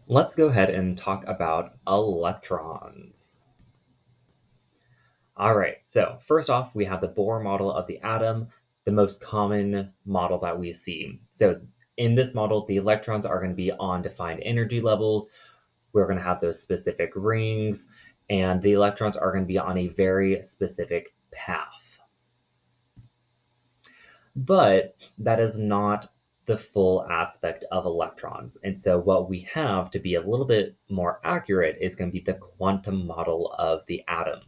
Let's go ahead and talk about electrons. All right, so first off, we have the Bohr model of the atom, the most common model that we see. So in this model, the electrons are going to be on defined energy levels. We're going to have those specific rings, and the electrons are going to be on a very specific path. But that is not the full aspect of electrons. And so, what we have to be a little bit more accurate is going to be the quantum model of the atom.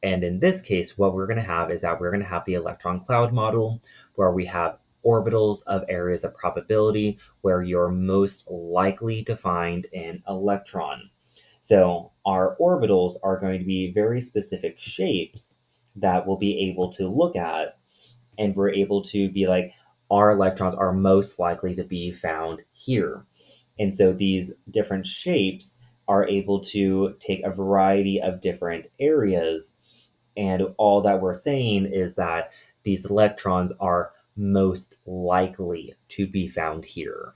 And in this case, what we're going to have is that we're going to have the electron cloud model, where we have orbitals of areas of probability where you're most likely to find an electron. So, our orbitals are going to be very specific shapes that we'll be able to look at, and we're able to be like, our electrons are most likely to be found here. And so these different shapes are able to take a variety of different areas. And all that we're saying is that these electrons are most likely to be found here.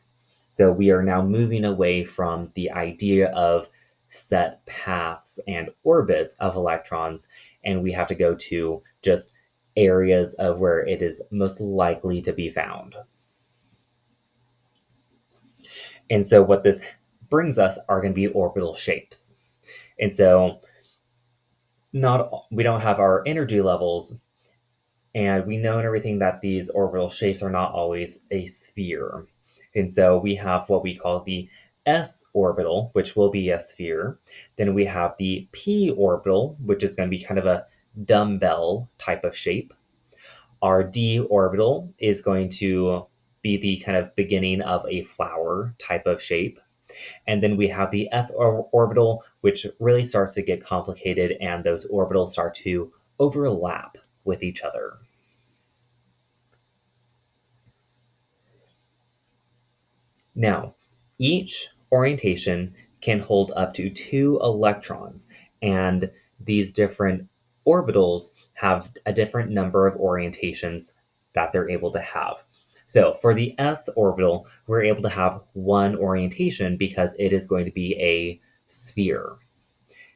So we are now moving away from the idea of set paths and orbits of electrons, and we have to go to just areas of where it is most likely to be found. And so what this brings us are going to be orbital shapes. And so not we don't have our energy levels, and we know and everything that these orbital shapes are not always a sphere. And so we have what we call the s orbital, which will be a sphere. Then we have the p orbital, which is going to be kind of a dumbbell type of shape. Our d orbital is going to be the kind of beginning of a flower type of shape. And then we have the orbital, which really starts to get complicated, and those orbitals start to overlap with each other. Now, each orientation can hold up to 2 electrons, and these different orbitals have a different number of orientations that they're able to have. So for the s orbital, we're able to have one orientation because it is going to be a sphere.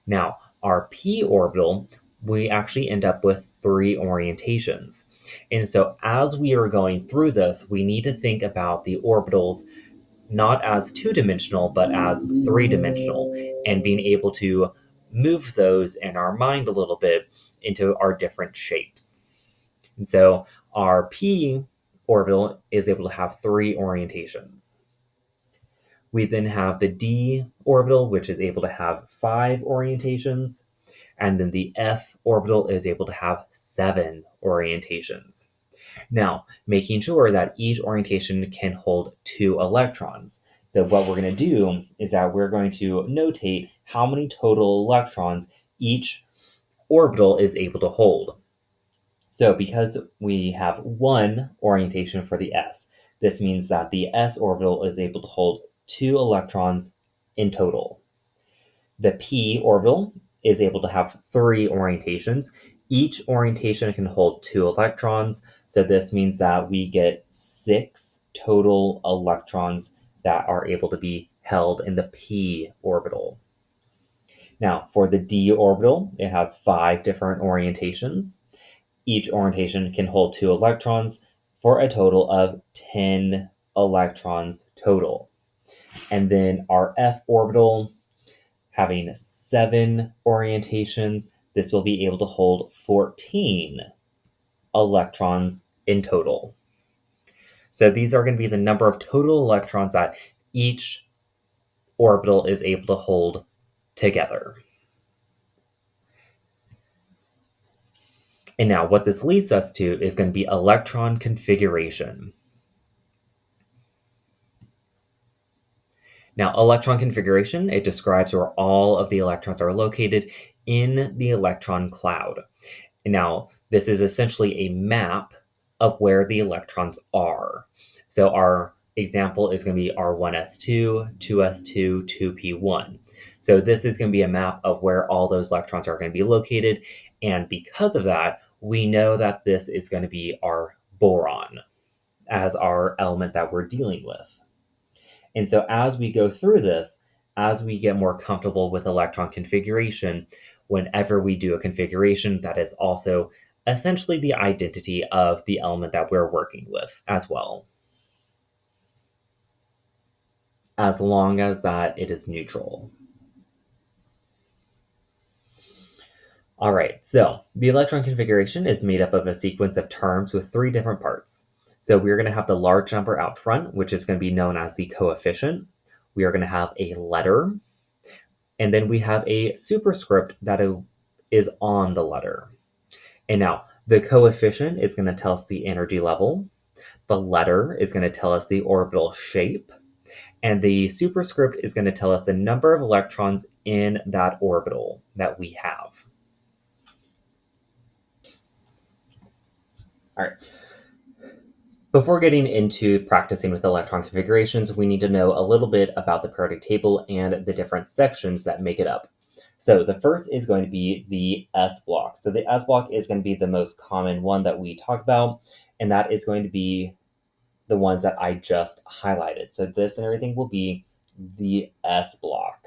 Now, our p orbital, we actually end up with 3 orientations. And so as we are going through this, we need to think about the orbitals not as 2 dimensional, but as 3 dimensional, and being able to move those in our mind a little bit into our different shapes. And so our p orbital is able to have 3 orientations. We then have the d orbital, which is able to have 5 orientations. And then the f orbital is able to have 7 orientations. Now, making sure that each orientation can hold 2 electrons. So what we're going to do is that we're going to notate how many total electrons each orbital is able to hold. So because we have 1 orientation for the s, this means that the s orbital is able to hold 2 electrons in total. The p orbital is able to have 3 orientations. Each orientation can hold 2 electrons, so this means that we get 6 total electrons that are able to be held in the p orbital. Now, for the d orbital, it has 5 different orientations. Each orientation can hold 2 electrons for a total of 10 electrons total. And then our f orbital, having 7 orientations, this will be able to hold 14 electrons in total. So these are going to be the number of total electrons that each orbital is able to hold together. And now what this leads us to is going to be electron configuration. Now, electron configuration, it describes where all of the electrons are located in the electron cloud. Now, this is essentially a map of where the electrons are. So our example is going to be R1s2, 2s2, 2p1. So this is going to be a map of where all those electrons are going to be located. And because of that, we know that this is going to be our boron as our element that we're dealing with. And so as we go through this, as we get more comfortable with electron configuration, whenever we do a configuration, that is also essentially the identity of the element that we're working with as well, as long as that it is neutral. All right, so the electron configuration is made up of a sequence of terms with three different parts. So we're going to have the large number out front, which is going to be known as the coefficient. We are going to have a letter, and then we have a superscript that is on the letter. And now the coefficient is going to tell us the energy level. The letter is going to tell us the orbital shape. And the superscript is going to tell us the number of electrons in that orbital that we have. All right. Before getting into practicing with electron configurations, we need to know a little bit about the periodic table and the different sections that make it up. So the first is going to be the S block. So the S block is going to be the most common one that we talk about, and that is going to be the ones that I just highlighted. So this and everything will be the S block.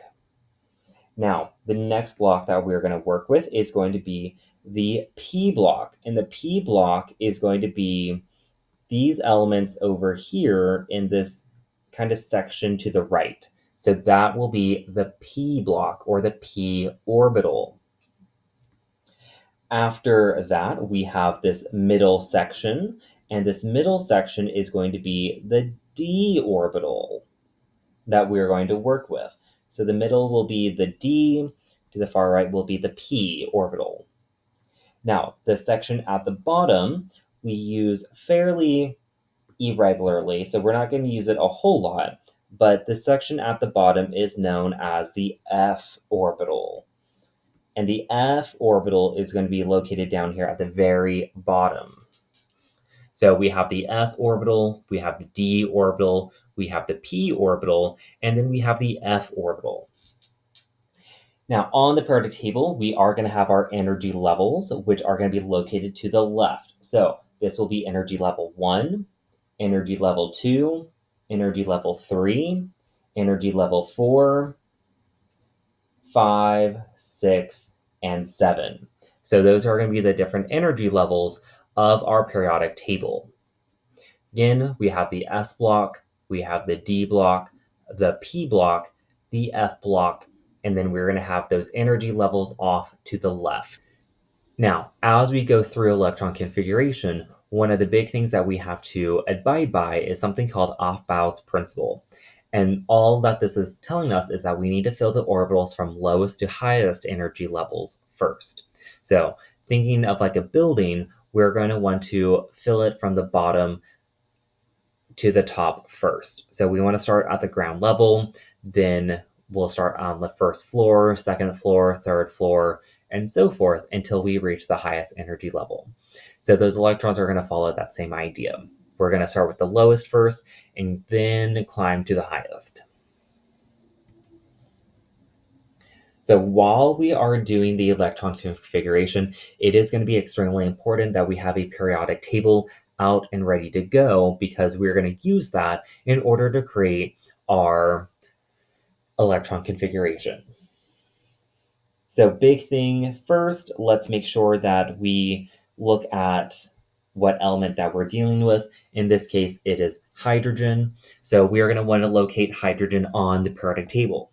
Now, the next block that we're going to work with is going to be the P block. And the P block is going to be these elements over here in this kind of section to the right. So that will be the P block or the P orbital. After that, we have this middle section, and this middle section is going to be the D orbital that we're going to work with. So the middle will be the D, to the far right will be the P orbital. Now, the section at the bottom, we use fairly irregularly, so we're not going to use it a whole lot, but the section at the bottom is known as the F orbital. And the F orbital is going to be located down here at the very bottom. So we have the S orbital, we have the D orbital, we have the P orbital, and then we have the F orbital. Now, on the periodic table, we are going to have our energy levels, which are going to be located to the left. So this will be energy level 1, energy level 2, energy level 3, energy level 4, 5, 6, and 7. So those are going to be the different energy levels of our periodic table. Again, we have the S block, we have the D block, the P block, the F block, and then we're going to have those energy levels off to the left. Now, as we go through electron configuration, one of the big things that we have to abide by is something called Aufbau's principle. And all that this is telling us is that we need to fill the orbitals from lowest to highest energy levels first. So, thinking of like a building, we're going to want to fill it from the bottom to the top first. So we want to start at the ground level, then we'll start on the first floor, second floor, third floor, and so forth until we reach the highest energy level. So those electrons are going to follow that same idea. We're going to start with the lowest first and then climb to the highest. So while we are doing the electron configuration, it is going to be extremely important that we have a periodic table out and ready to go because we're going to use that in order to create our electron configuration. So big thing first, let's make sure that we look at what element that we're dealing with. In this case, it is hydrogen. So we are going to want to locate hydrogen on the periodic table.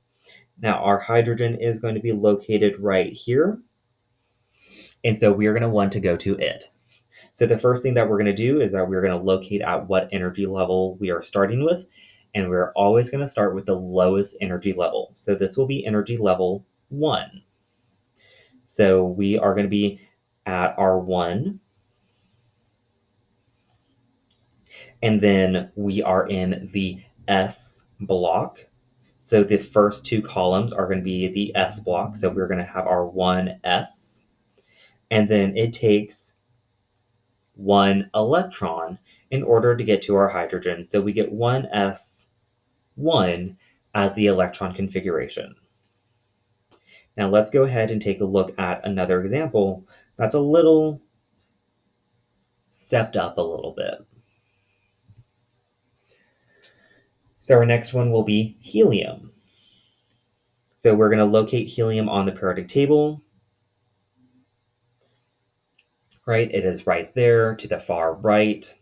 Now, our hydrogen is going to be located right here. And so we are going to want to go to it. So the first thing that we're going to do is that we're going to locate at what energy level we are starting with. And we're always going to start with the lowest energy level. So this will be energy level 1. So we are going to be at our 1. And then we are in the S block. So the first two columns are going to be the S block. So we're going to have our 1s. And then it takes 1 electron in order to get to our hydrogen. So we get 1s1 as the electron configuration. Now let's go ahead and take a look at another example that's a little stepped up a little bit. So our next one will be helium. So we're going to locate helium on the periodic table, right? It is right there to the far right.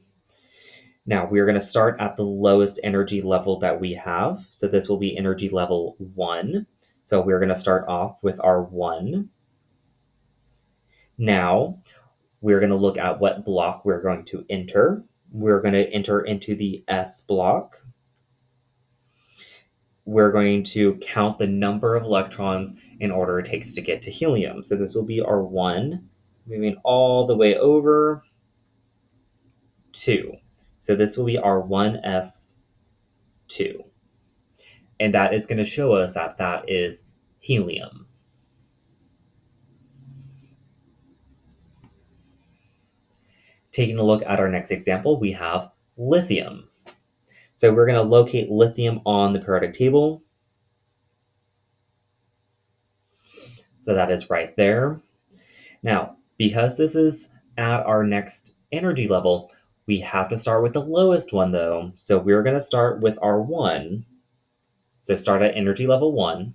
Now we're going to start at the lowest energy level that we have. So this will be energy level 1. So we're going to start off with our 1. Now we're going to look at what block we're going to enter. We're going to enter into the S block. We're going to count the number of electrons in order it takes to get to helium. So this will be our 1, moving all the way over 2. So this will be our 1s2. And that is going to show us that that is helium. Taking a look at our next example, we have lithium. So we're going to locate lithium on the periodic table. So that is right there. Now, because this is at our next energy level, we have to start with the lowest one though. So we're going to start with our 1. So start at energy level 1.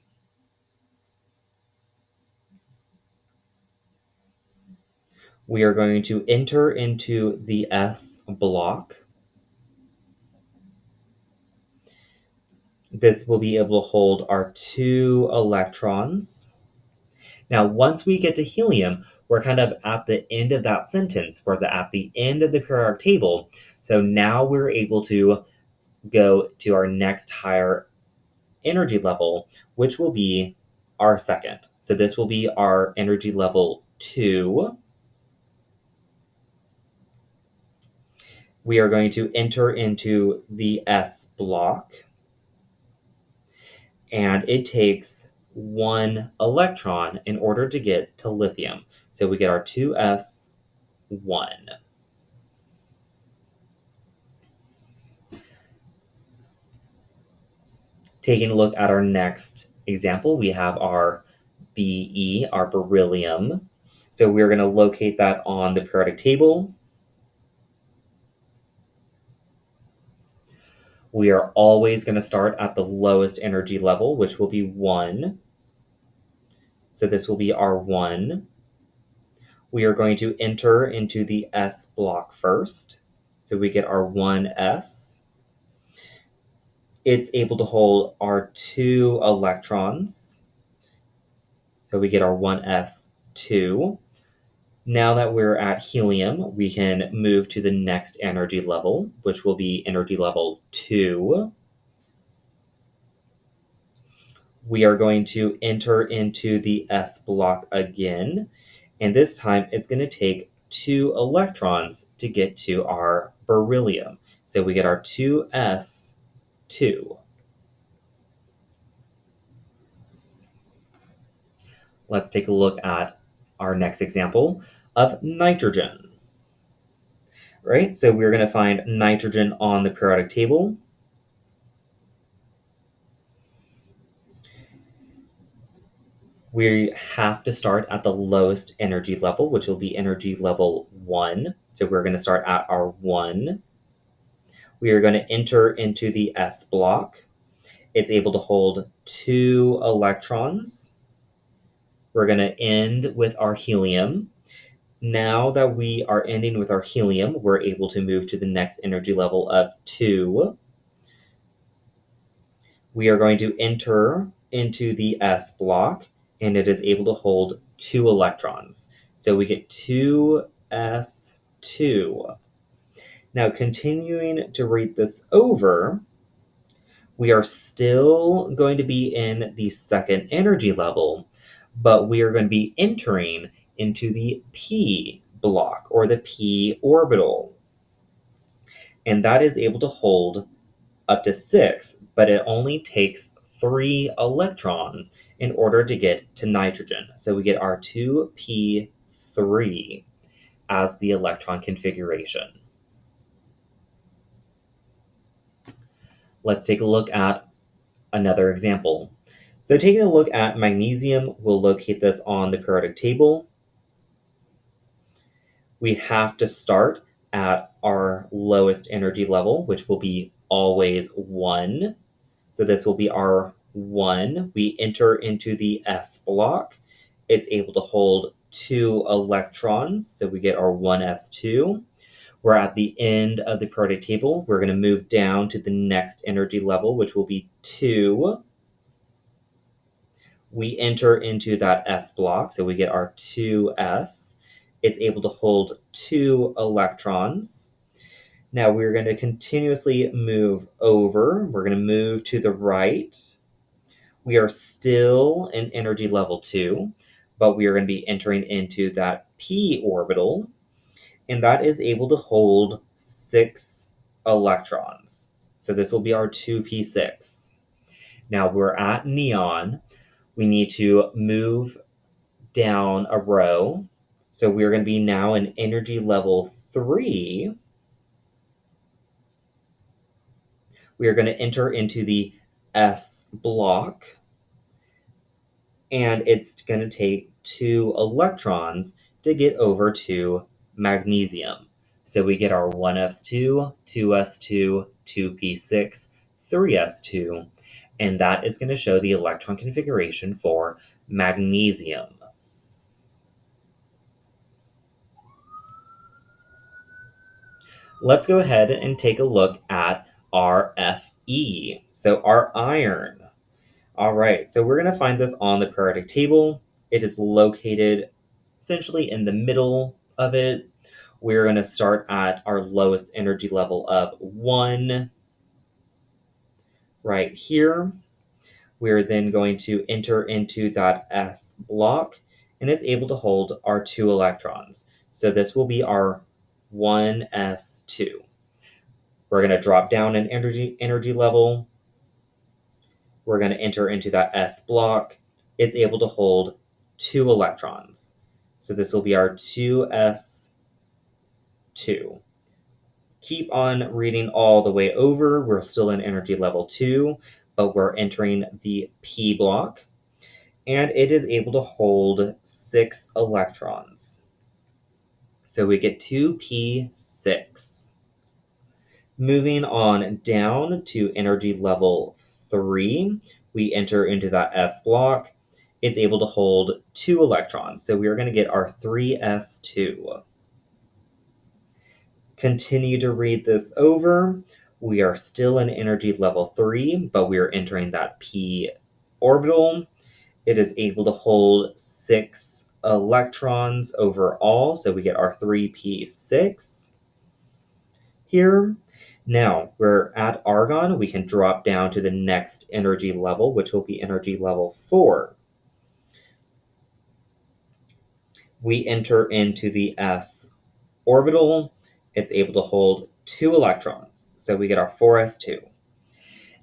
We are going to enter into the S block. This will be able to hold our 2 electrons. Now, once we get to helium, we're kind of at the end of that sentence. We're at the end of the periodic table. So now we're able to go to our next higher energy level, which will be our second. So this will be our energy level 2. We are going to enter into the S block, and it takes 1 electron in order to get to lithium. So we get our 2s1. Taking a look at our next example, we have our Be, our beryllium. So we're going to locate that on the periodic table. We are always going to start at the lowest energy level, which will be 1. So this will be our 1. We are going to enter into the S block first. So we get our 1s. It's able to hold our 2 electrons. So we get our 1s2. Now that we're at helium, we can move to the next energy level, which will be energy level 2. We are going to enter into the S block again, and this time it's going to take 2 electrons to get to our beryllium. So we get our 2s2. Let's take a look at our next example of nitrogen. Right? So we're going to find nitrogen on the periodic table. We have to start at the lowest energy level, which will be energy level 1. So we're going to start at our 1. We are going to enter into the S block. It's able to hold 2 electrons. We're going to end with our helium. Now that we are ending with our helium, we're able to move to the next energy level of 2. We are going to enter into the S block, and it is able to hold 2 electrons. So we get 2s2. Now, continuing to read this over, we are still going to be in the second energy level, but we are going to be entering into the P block or the P orbital. And that is able to hold up to 6, but it only takes 3 electrons in order to get to nitrogen. So we get our 2p3 as the electron configuration. Let's take a look at another example. So taking a look at magnesium, we'll locate this on the periodic table. We have to start at our lowest energy level, which will be always 1. So this will be our 1. We enter into the S block. It's able to hold 2 electrons, so we get our 1s2. We're at the end of the periodic table. We're going to move down to the next energy level, which will be 2. We enter into that S block, so we get our 2s. It's able to hold 2 electrons. Now we're going to continuously move over. We're going to move to the right. We are still in energy level 2, but we are going to be entering into that p orbital, and that is able to hold 6 electrons. So this will be our 2p6. Now we're at neon. We need to move down a row. So we're going to be now in energy level 3. We are going to enter into the S block, and it's going to take 2 electrons to get over to magnesium. So we get our 1s2, 2s2, 2p6, 3s2, and that is going to show the electron configuration for magnesium. Let's go ahead and take a look at our Fe, so our iron. All right, so we're going to find this on the periodic table. It is located essentially in the middle of it. We're going to start at our lowest energy level of 1 right here. We're then going to enter into that S block, and it's able to hold our 2 electrons. So this will be our 1s2. We're going to drop down an energy level. We're going to enter into that S block. It's able to hold 2 electrons. So this will be our 2s2. Keep on reading all the way over. We're still in energy level 2, but we're entering the P block, and it is able to hold 6 electrons. So we get 2p6. Moving on down to energy level 3, we enter into that S block. It's able to hold 2 electrons, so we are going to get our 3s2. Continue to read this over. We are still in energy level 3, but we are entering that p orbital. It is able to hold 6 electrons overall, so we get our 3p6 here. Now, we're at argon. We can drop down to the next energy level, which will be energy level 4. We enter into the S orbital. It's able to hold 2 electrons, so we get our 4s2.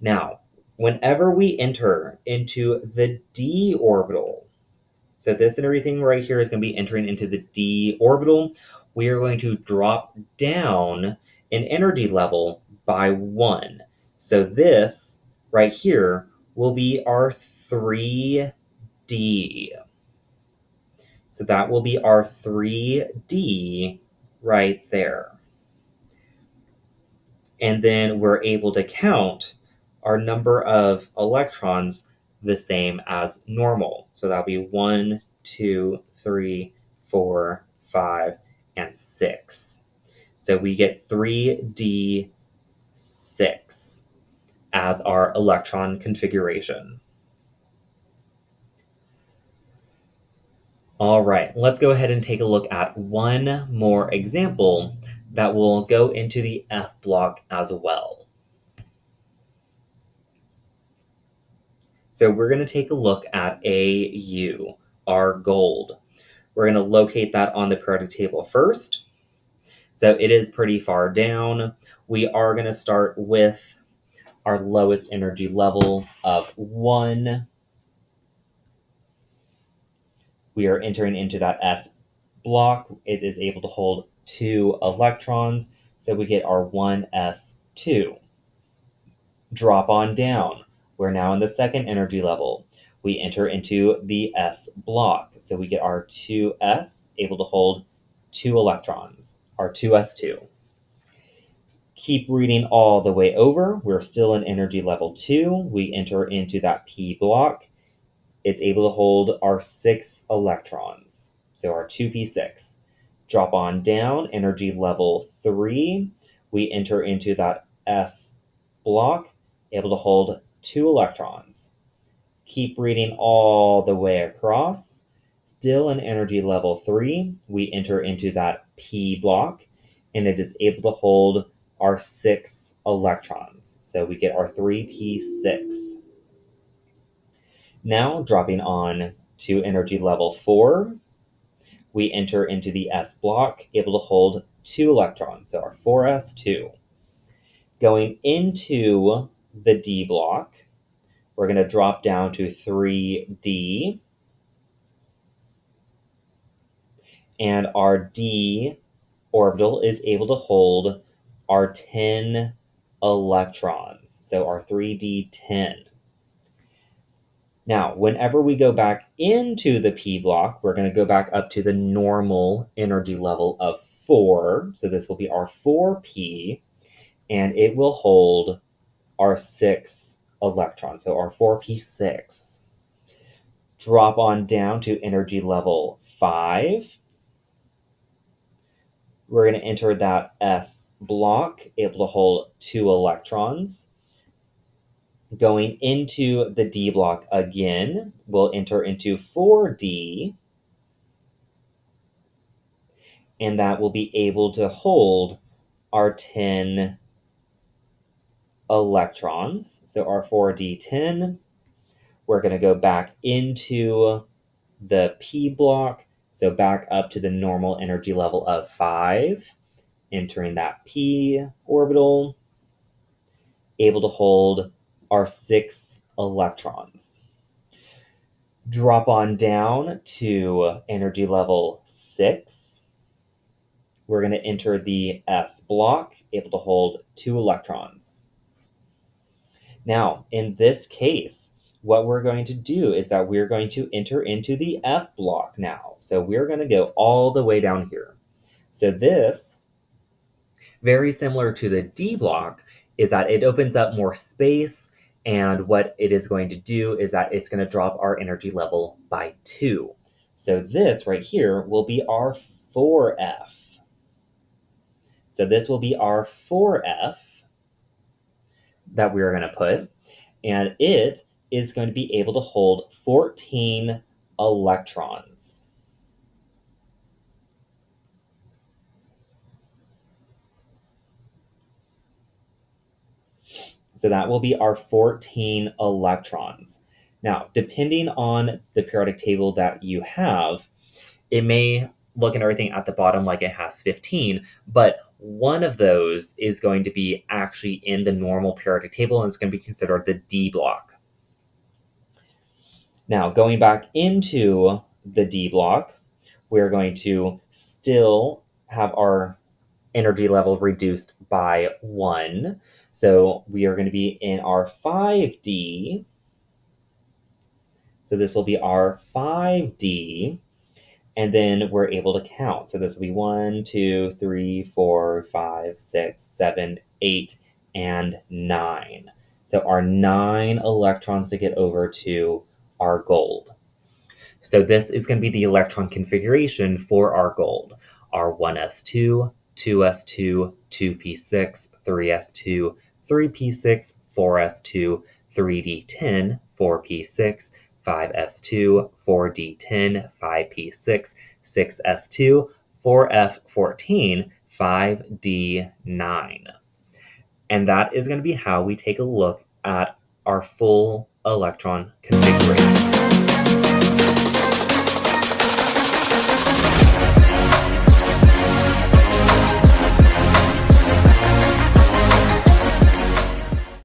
Now, whenever we enter into the d orbital, so this and everything right here is going to be entering into the d orbital, we are going to drop down an energy level by 1. So this right here will be our 3d. So that will be our 3d right there. And then we're able to count our number of electrons the same as normal. So that'll be 1, 2, 3, 4, 5, and 6. So we get 3d6 as our electron configuration. All right, let's go ahead and take a look at one more example that will go into the F block as well. So we're going to take a look at AU, our gold. We're going to locate that on the periodic table first. So it is pretty far down. We are going to start with our lowest energy level of 1. We are entering into that S block. It is able to hold 2 electrons, so we get our 1s2. Drop on down. We're now in the second energy level. we enter into the s block. So we get our 2s, able to hold 2 electrons, our 2s2. Keep reading all the way over. We're still in energy level 2. We enter into that p block. It's able to hold our 6 electrons, so our 2p6. Drop on down, energy level 3. We enter into that s block, able to hold 2 electrons. Keep reading all the way across. Still in energy level 3, we enter into that p block, and it is able to hold our 6 electrons. So we get our 3p6. Now, dropping on to energy level 4, we enter into the s block, able to hold 2 electrons, so our 4s2. Going into the d block, we're going to drop down to 3d, and our d orbital is able to hold our 10 electrons, so our 3d10. Now, whenever we go back into the p block, we're going to go back up to the normal energy level of 4. So this will be our 4p, and it will hold our 6 electrons, so our 4p6. Drop on down to energy level 5. We're going to enter that s block, able to hold 2 electrons. Going into the d block again, we'll enter into 4d, and that will be able to hold our 10 electrons. So our 4d10, we're going to go back into the p block, so back up to the normal energy level of 5, entering that p orbital, able to hold our 6 electrons. Drop on down to energy level 6. We're going to enter the s block, able to hold 2 electrons. Now, in this case, what we're going to do is that we're going to enter into the f block now. So we're going to go all the way down here. So this, very similar to the d block, is that it opens up more space, and what it is going to do is that it's going to drop our energy level by 2. So this right here will be our 4f. So this will be our 4f that we're going to put, and it is going to be able to hold 14 electrons. So that will be our 14 electrons. Now, depending on the periodic table that you have, it may look at everything at the bottom like it has 15, but one of those is going to be actually in the normal periodic table, and it's going to be considered the D block. Now, going back into the D block, we're going to still have our energy level reduced by 1. So we are going to be in our 5D. So this will be our 5D. And then we're able to count. So this will be 1, 2, 3, 4, 5, 6, 7, 8, and 9. So our 9 electrons to get over to our gold. So this is going to be the electron configuration for our gold. Our 1s2, 2s2, 2p6, 3s2, 3p6, 4s2, 3d10, 4p6, 5s2, 4d10, 5p6, 6s2, 4f14, 5d9. And that is going to be how we take a look at our full electron configuration.